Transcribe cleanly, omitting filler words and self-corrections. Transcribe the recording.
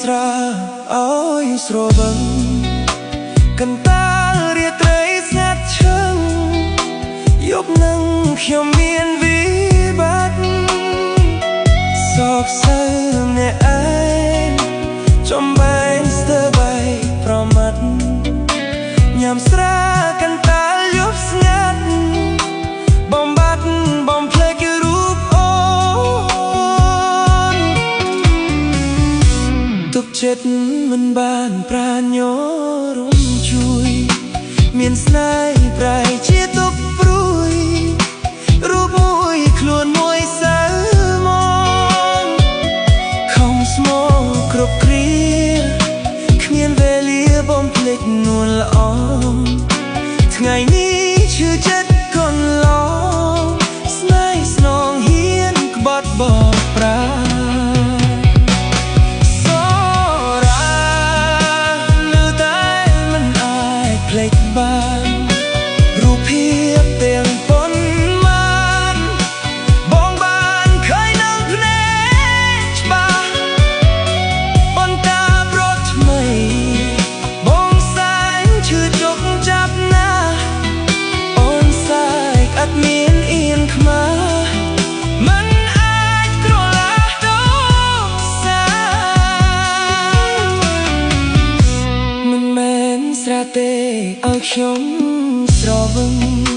ស្រាអើយស្រវឹងកន្តាលរាត្រីស្ងាត់ឈឹងយប់នឹងខ្ញុំមានវិបត្តិសោកសៅអ្នកឯងចំបែងស្ទើរបីប្រមាត់ញ៉ាំស្រាកន្តាលយប់ស្ងាត់បំបត្តិបំភ្លេចរូបអូនទុកចិត្តមិនបានប្រាញ់រំជួយមានស្នេហ៍ប្រែជាទុកព្រួយរូបមួយខ្លួនមួយសៅមកខំស្មោកគ្រប់គ្រាគ្មានវេលាបំភ្លេចនួនល្អថ្ងៃនេះឈឺចិត្តកន្លងស្នេហ៍ស្នងហ៊ានក្បត់បកប្រាបានរូបភាពទាំងប៉ុន្មានបងបានឃើញនឹងភ្នែកច្បាស់បន្តាប្រត់ថ្មីបងសែងឈឺជប់ចាប់ណាស់អូនសែកអត់មានអៀនខ្មាស់មិនអាចក្រឡាស់ទៅសាមិនមែនស្រែទេឲ្យខ្ញុំស្រវឹង